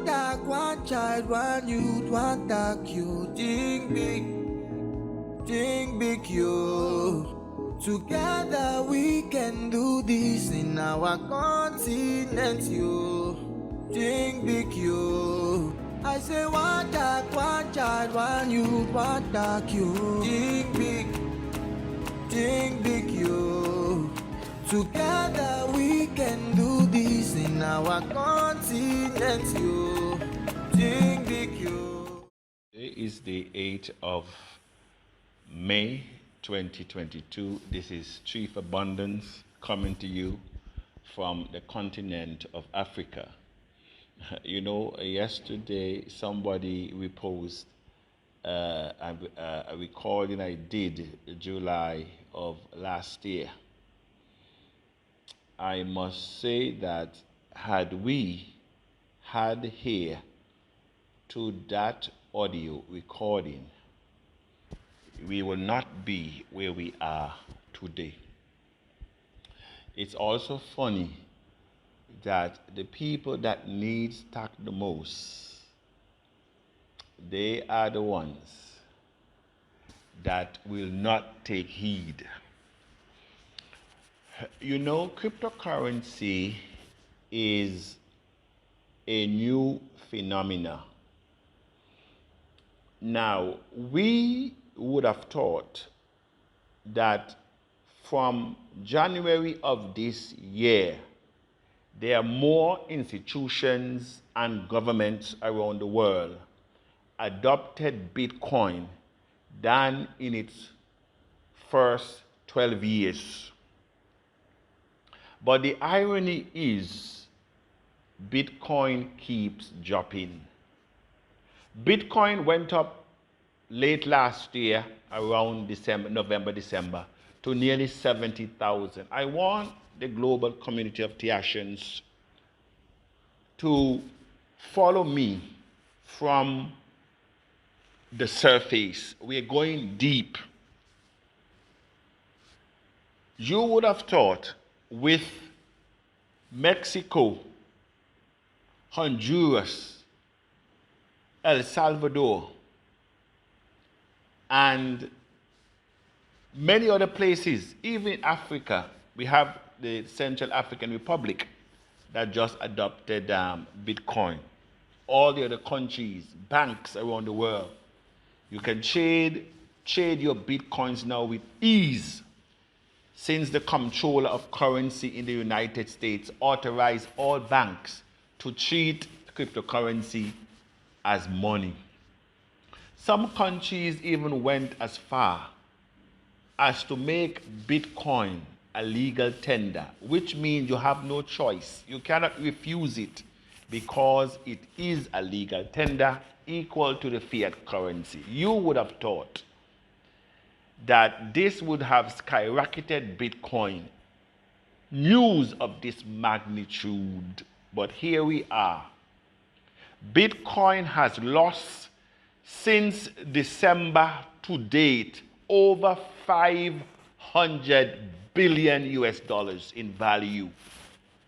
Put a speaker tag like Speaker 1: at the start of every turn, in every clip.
Speaker 1: tag, one child, one youth, one tag you. Think big you. Together we can do this in our continent you. Think big you. I say one tag, one child, one youth, one tag you. Think big you. Together we can do this in our continent you. Think big you.
Speaker 2: Today is the 8th of May 2022. This is Chief Abundance coming to you from the continent of Africa. You know, yesterday somebody reposted a recording I did July of last year. I must say that had we had here to that audio recording, we will not be where we are today. It's also funny that the people that need TAC the most, they are the ones that will not take heed. You know, cryptocurrency is a new phenomena. Now, we would have thought that from January of this year, there are more institutions and governments around the world adopted Bitcoin than in its first 12 years. But the irony is, Bitcoin keeps dropping. Bitcoin went up late last year, around November, December, to nearly 70,000. I want the global community of Taccians to follow me from the surface. We're going deep. You would have thought with Mexico, Honduras, El Salvador, and many other places, even Africa, we have the Central African Republic that just adopted Bitcoin. All the other countries, banks around the world, you can trade your Bitcoins now with ease, since the comptroller of currency in the United States authorized all banks to treat cryptocurrency as money. Some countries even went as far as to make Bitcoin a legal tender, which means you have no choice. You cannot refuse it because it is a legal tender equal to the fiat currency. You would have thought that this would have skyrocketed Bitcoin. News of this magnitude, but here we are. Bitcoin has lost since December to date over 500 billion US dollars in value.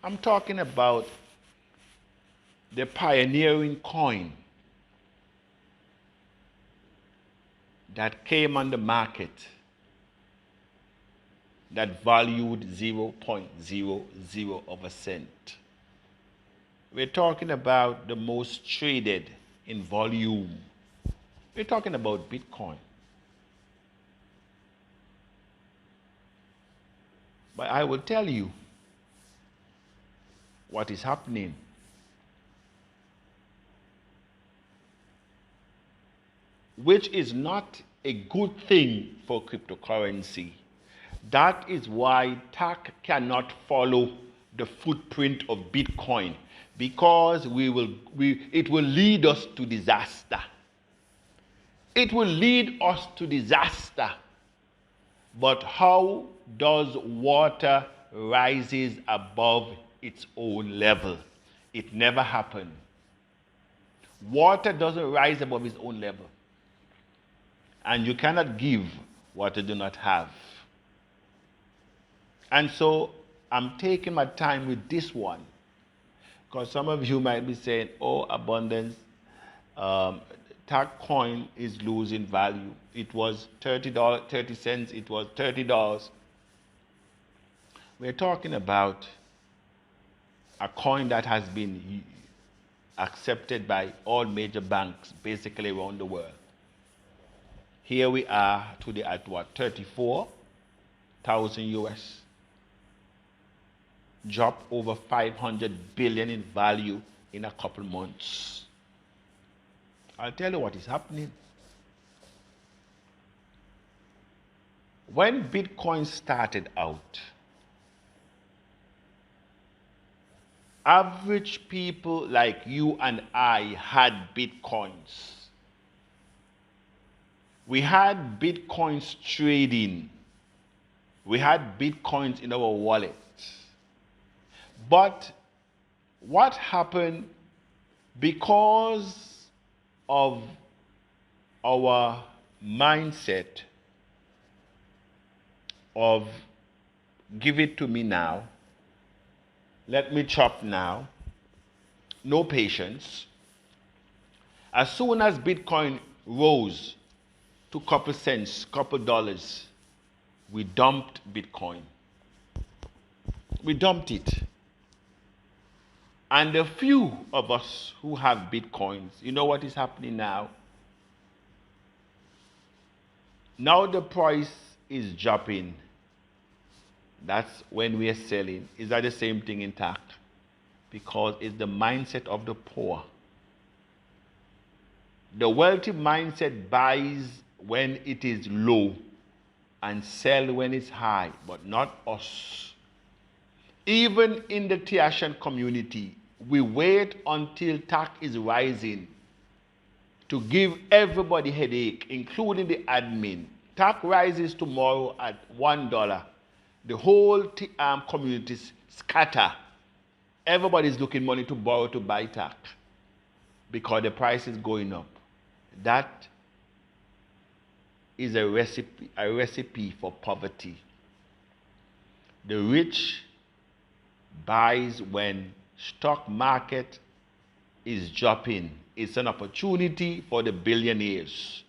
Speaker 2: I'm talking about the pioneering coin that came on the market that valued 0.00 of a cent. We're talking about the most traded in volume. We're talking about Bitcoin. But I will tell you what is happening. Which is not a good thing for cryptocurrency. That is why TAC cannot follow the footprint of Bitcoin, because it will lead us to disaster. It will lead us to disaster. But how does water rises above its own level? It never happened. Water doesn't rise above its own level. And you cannot give what you do not have. And so I'm taking my time with this one. Because some of you might be saying, oh, abundance, TAC coin is losing value. It was $30, 30 cents, it was $30. We're talking about a coin that has been accepted by all major banks basically around the world. Here we are today at what, 34,000 US. Drop over 500 billion in value in a couple months. I'll tell you what is happening. When Bitcoin started out, average people like you and I had Bitcoins. We had Bitcoins trading. We had Bitcoins in our wallet. But what happened because of our mindset of give it to me now, let me chop now, no patience. As soon as Bitcoin rose to couple cents, couple dollars, we dumped Bitcoin. We dumped it. And the few of us who have Bitcoins, you know what is happening now? Now the price is dropping. That's when we are selling. Is that the same thing intact? Because it's the mindset of the poor. The wealthy mindset buys when it is low and sell when it's high, but not us. Even in the Taccian community, we wait until TAC is rising to give everybody headache, including the admin. TAC rises tomorrow at $1. The whole community scatter. Everybody's looking money to borrow to buy TAC because the price is going up. That is a recipe for poverty. The rich buys when stock market is dropping. It's an opportunity for the billionaires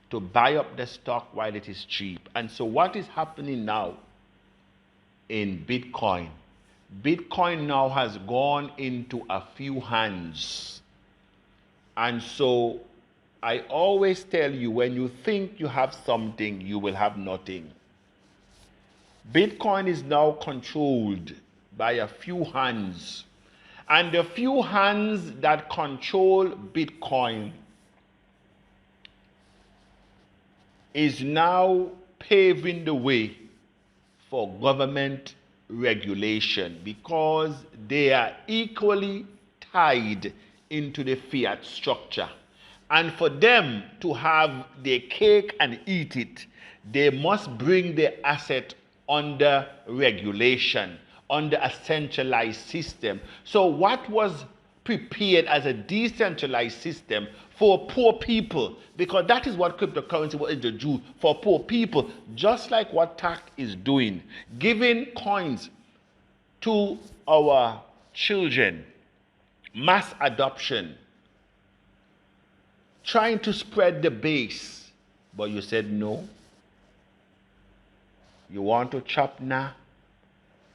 Speaker 2: to buy up the stock while it is cheap. And so what is happening now in Bitcoin? Bitcoin now has gone into a few hands. And so I always tell you, when you think you have something, you will have nothing. Bitcoin is now controlled by a few hands. And the few hands that control Bitcoin is now paving the way for government regulation because they are equally tied into the fiat structure. And for them to have their cake and eat it, they must bring the asset under regulation, under a centralized system. So what was prepared as a decentralized system for poor people, because that is what cryptocurrency was to do for poor people, just like what TAC is doing, giving coins to our children, mass adoption, trying to spread the base. But you said no. You want to chop now?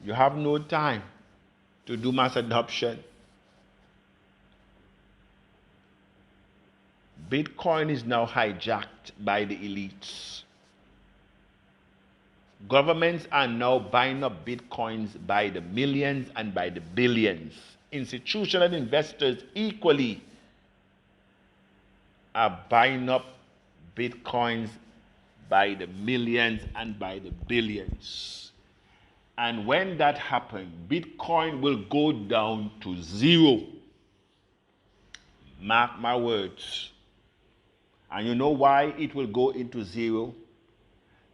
Speaker 2: You have no time to do mass adoption. Bitcoin is now hijacked by the elites. Governments are now buying up Bitcoins by the millions and by the billions. Institutional investors equally are buying up Bitcoins by the millions and by the billions. And when that happens, Bitcoin will go down to zero. Mark my words. And you know why it will go into zero?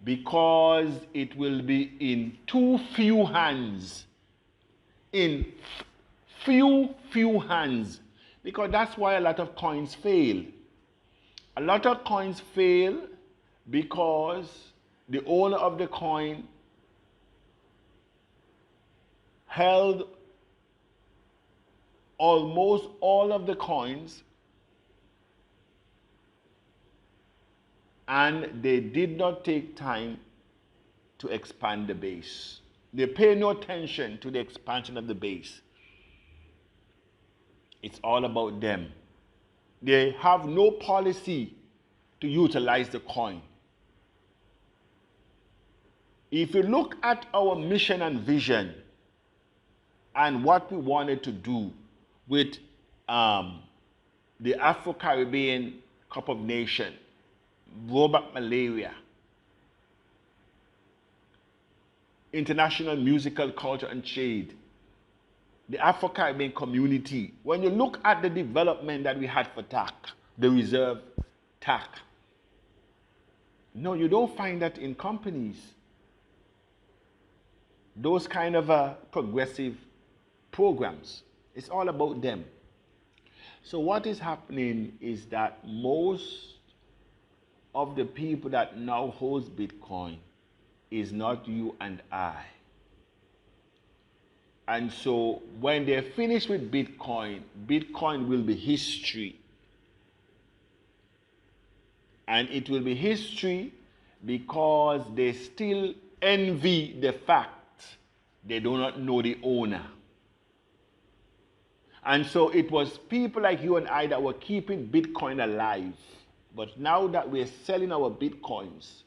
Speaker 2: Because it will be in too few hands. In few hands. Because that's why a lot of coins fail. A lot of coins fail because the owner of the coin held almost all of the coins, and they did not take time to expand the base. They pay no attention to the expansion of the base. It's all about them. They have no policy to utilize the coin. If you look at our mission and vision and what we wanted to do with the Afro-Caribbean Cup of Nations, rollback malaria, international musical culture and trade, the Afro-Caribbean community, when you look at the development that we had for TAC, the reserve TAC, no, you don't find that in companies. Those kind of progressive programs, it's all about them. So what is happening is that most of the people that now holds Bitcoin is not you and I. And so when they're finished with Bitcoin, Bitcoin will be history. And it will be history because they still envy the fact they do not know the owner. And so it was people like you and I that were keeping Bitcoin alive. But now that we're selling our Bitcoins,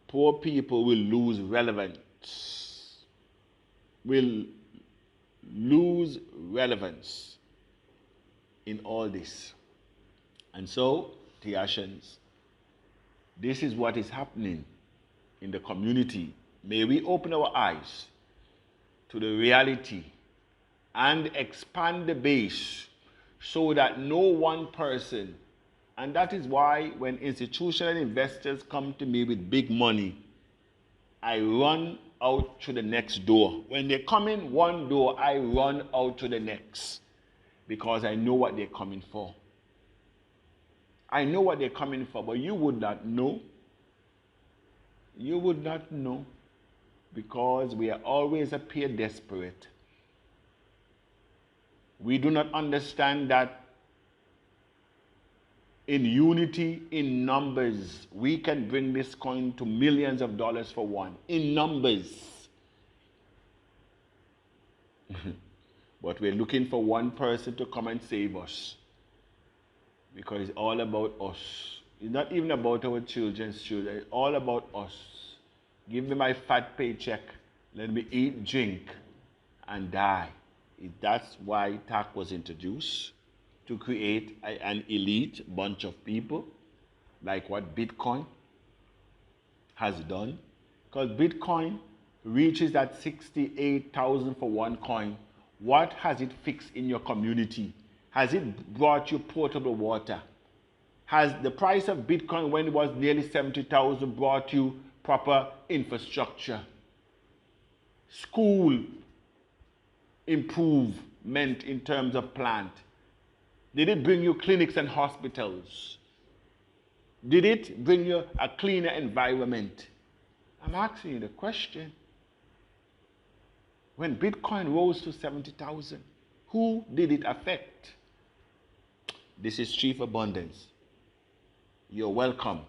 Speaker 2: poor people will lose relevance. Will lose relevance in all this. And so, Taccians, this is what is happening in the community. May we open our eyes to the reality and expand the base so that no one person, and that is why when institutional investors come to me with big money, I run out to the next door. When they come in one door, I run out to the next because I know what they're coming for. I know what they're coming for, but you would not know. You would not know because we are always appear desperate. We do not understand that in unity, in numbers, we can bring this coin to millions of dollars for one. In numbers. But we're looking for one person to come and save us. Because it's all about us. It's not even about our children's children. It's all about us. Give me my fat paycheck. Let me eat, drink, and die. That's why TAC was introduced, to create an elite bunch of people, like what Bitcoin has done. Because Bitcoin reaches that 68,000 for one coin. What has it fixed in your community? Has it brought you potable water? Has the price of Bitcoin, when it was nearly 70,000, brought you proper infrastructure? School improvement in terms of plant? Did it bring you clinics and hospitals? Did it bring you a cleaner environment? I'm asking you the question. When Bitcoin rose to 70,000, who did it affect? This is Chief Abundance. You're welcome.